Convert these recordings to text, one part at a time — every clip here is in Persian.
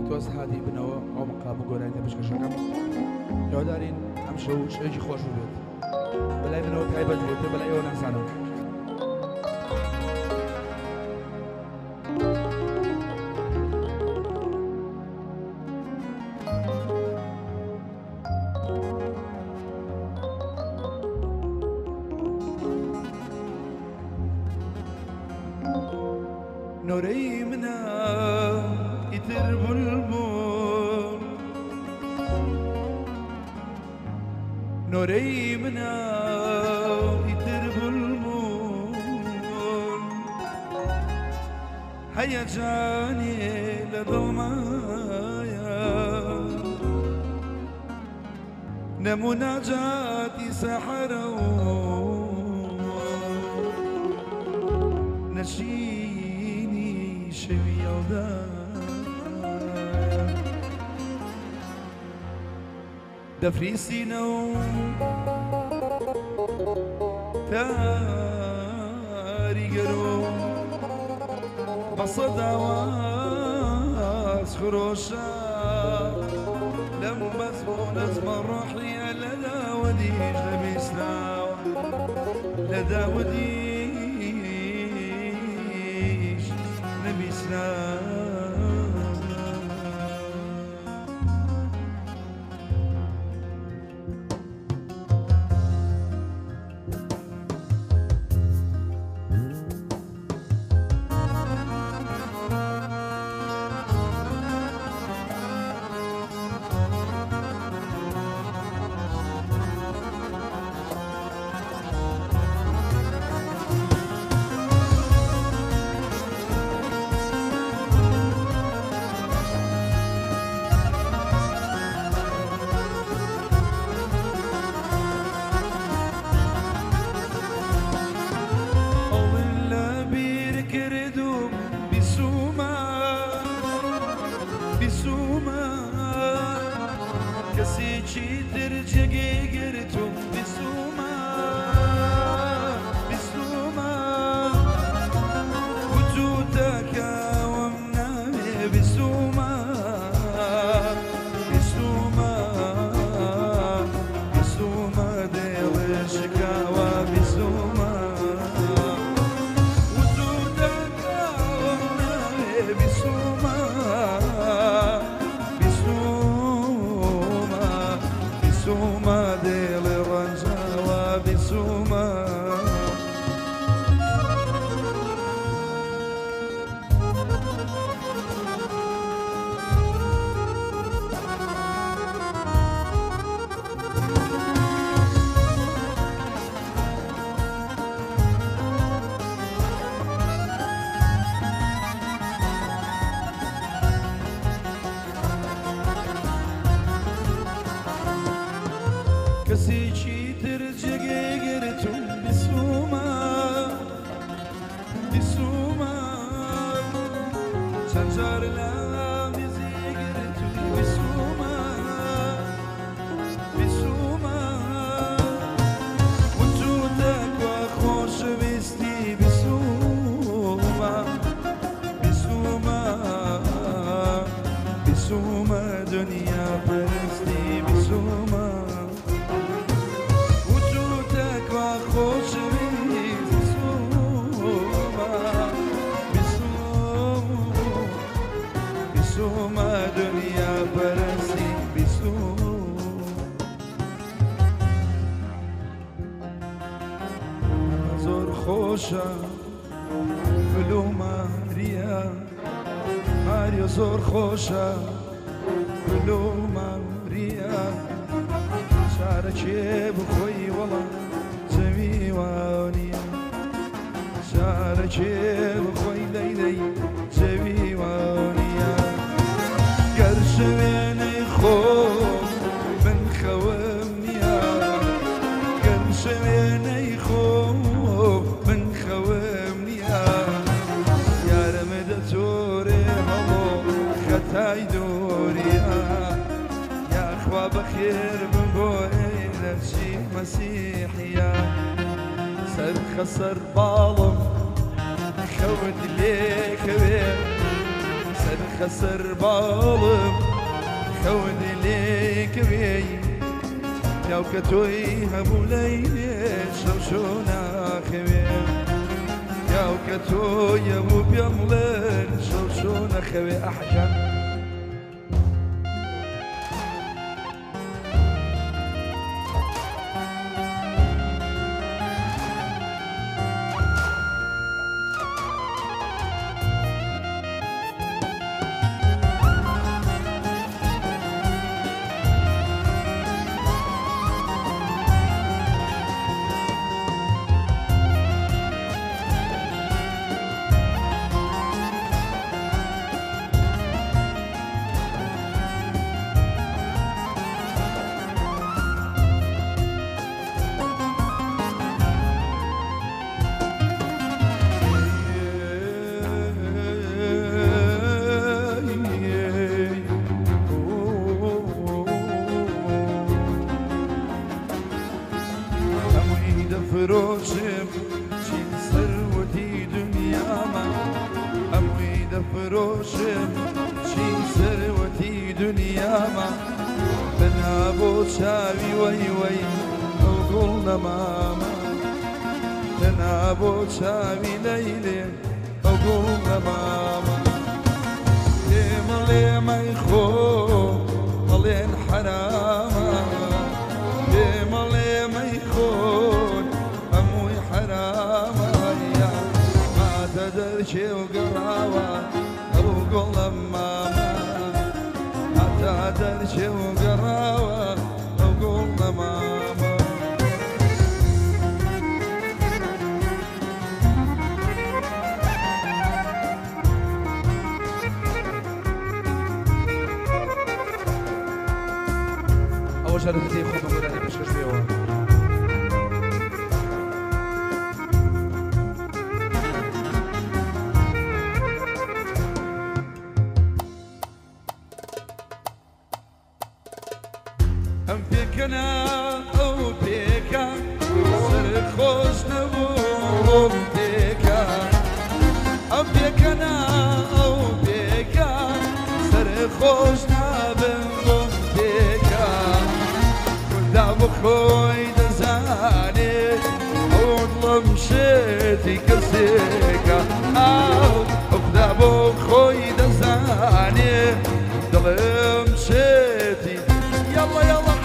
تۆز هادی بنەوە ئەو مقا بگۆرانیتە پشکەشەکەم هیوادارین ئەم شەو شەوێکی خۆش بێت بەلای منەوە تایبەت بێت بەلای ئەوە نەزانم نوري منا يتر بلبل نوري منا يتر بلبل هيا جاني لظلمايا نمناجاتي سحروا نشيني شوي دفري سينو تاري قرو بصدى واس خروشا لم بزبون اسم روحي لدى وديش لبسنا لدى وديش لبسنا كسيتشي ترجعي قرتم بسوما بسوما وجودك ومنامي بسوما بسوما بسوما دير الشكاوى بسوما وجودك ومنامي بسوما بسوما ديل الرجاوى بسوما كسيتشي ترجعي قرتم بسوما بسوما شجر لا بزي قرتم بسوما بسوما وجودك وخوش بستي بسوما بسوما بسوما دنيا برستي بسوما خوش بسوما دنیا برسی بسوما زور خوشا بلو ماریا ماریا زور خوشا بلو ماریا شارچی بخوی والله زويوانيا شاركي بخوي ليلي زويوانيا قرش ويني خوف من خومنيا قرش ويني خوف من خومنيا يا رمد توري هلو ختاي دوريا يا اخوة بخير من بوي نفسي مسيحيا سر خسر بالم خود ليك سر خسر بالم خود ليك بي يا كتوي هبو ليلي شوشونا خوي يا كتوي هبو بيملن شوشونا خوي أحجان فروشم چی ثروتی دنیا ما امید فروشم چی ثروتی دنیا ما بنا بو چاوی وی وی او گل نماما بنا بو چاوی لیلی او گل نماما لیم لیم ای خو ملین حراما لیم لیم ای خو درشي وقراوة وقول ماما حتى درشي وقراوة وقول ماما أول شرفتي خذوا مداني باش كشفيوها ام بيكنا او بيكا سر خوش نبوم بيكا ام بيكنا او بيكا سر خوش نبوم بيكا كنت بخوي دزاني او مشيتي كسيكا او كنت بخوي دزاني مشيتي يلا يلا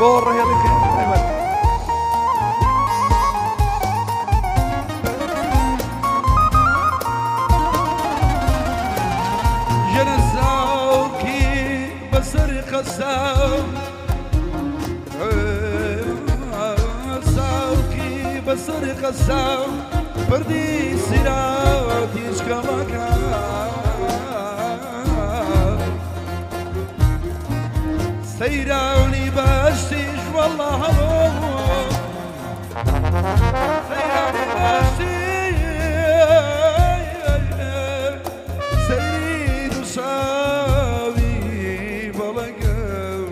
بورة يا لك جنساوكي بسر خساو ساوكي بسر خساو بردي سراوتي اشكالكا سيراني باشتيش والله هلو سيراني باشتيش سيري دشاوي بلقاو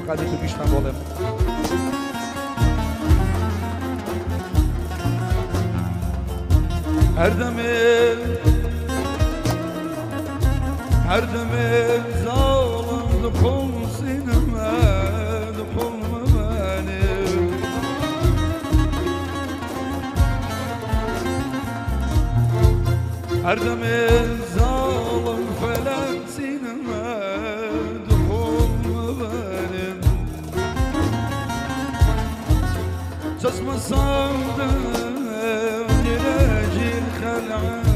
قادر تبيشنا بولم هر دمه ظالم دخول سینما دخول مبانه هر دمه ظالم فلان سینما دخول مبانه جسم صندم يراجي الخلعان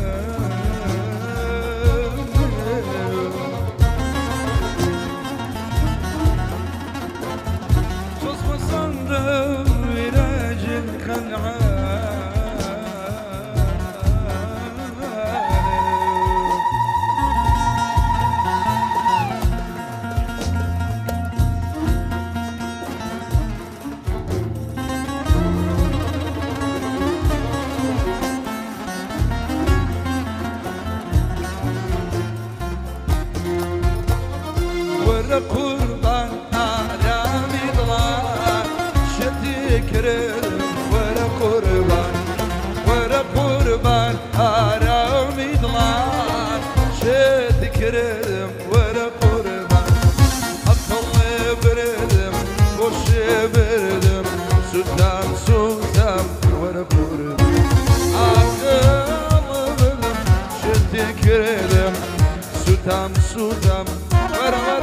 قربان آرامی دلان شدی کرم ورا قربان آرامی دلان شدی کرم ورا قربان اقل بردم خوش بردم سودم ورا قربان اقل بردم شدی کرم سودم ورا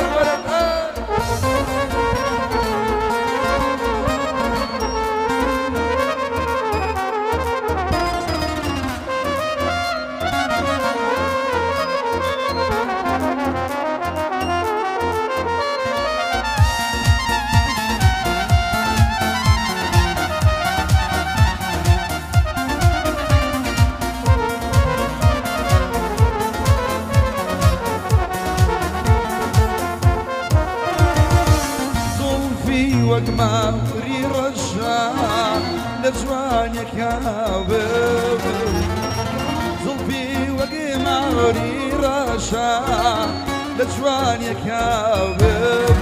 وقما ري رجع لجوانك يا باب زلفي وقما ري رجع لجوانك يا باب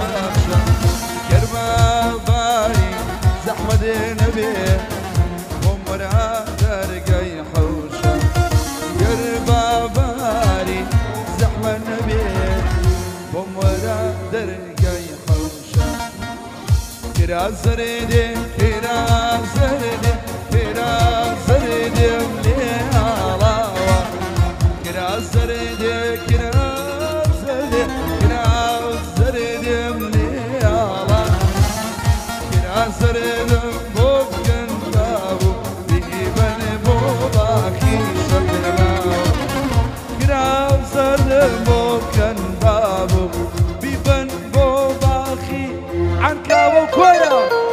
كرما باري زحمة النبي ومرا درقي حوشة كرما باري زحمة النبي ومرا درقي حوشة كرا زردي ملي علاوة كرا زردي ملي علاوة كرا زردي بوكن بابو بيبن بوباكي شبلاو كرا زردي بوكن بابو بيبن بوباكي عنكا وكويا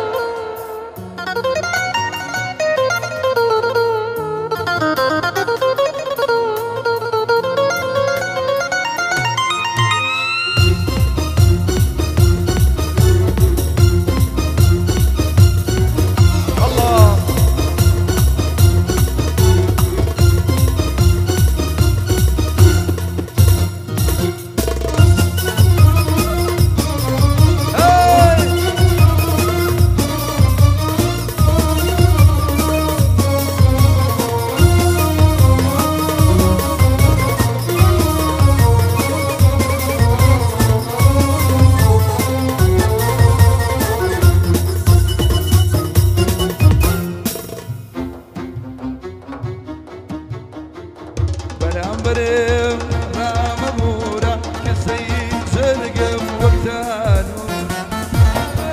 برم رامورا كسيد زرقم وقتانو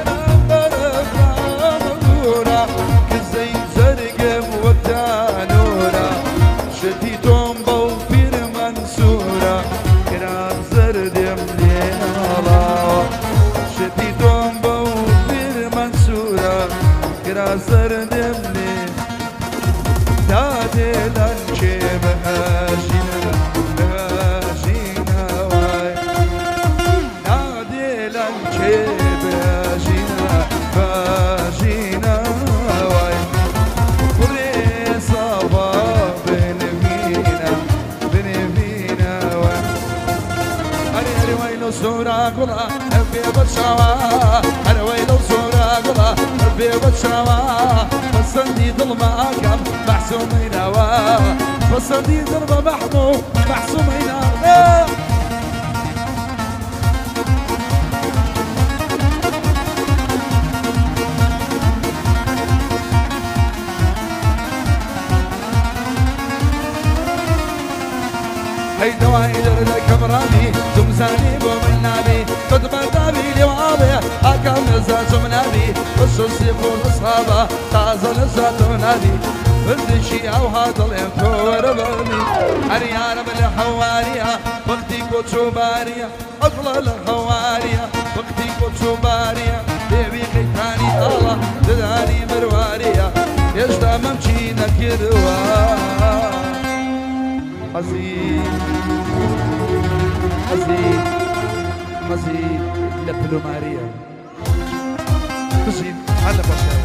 برم رامورا كسيد زرقم وقتانورا شديدهم بوفير منصورا كرام زردم ليالا شديدهم بوفير منصورا كرام زردم ليالا دادي لنشي بهاشينا واي دادي لنشي بهاشينا واي قري صبا بنفينا واي هري ويلو سورا قلا أبي بشوا هري ويلو سورا قلا أبي بشوا بصندي ظلمة كم محسومين هوا بصندي ظلمة محمود محسومين هوا هيدا وإلى كمراني تمزاني بومنابي قد بدابي لي وعابي أكام نزات منابي خصوصي يكون أصحابه تازل نزات منابي فردشي أو هذا الانفور بني أريانا بالحوارية وقتي كوتشو بارية أطلع الحوارية وقتي كوتشو بارية بيبي خيتاني الله تداني مروارية يجدا ممشي نكروا حزين حزين حزين لبلو ماريا حزين على بشر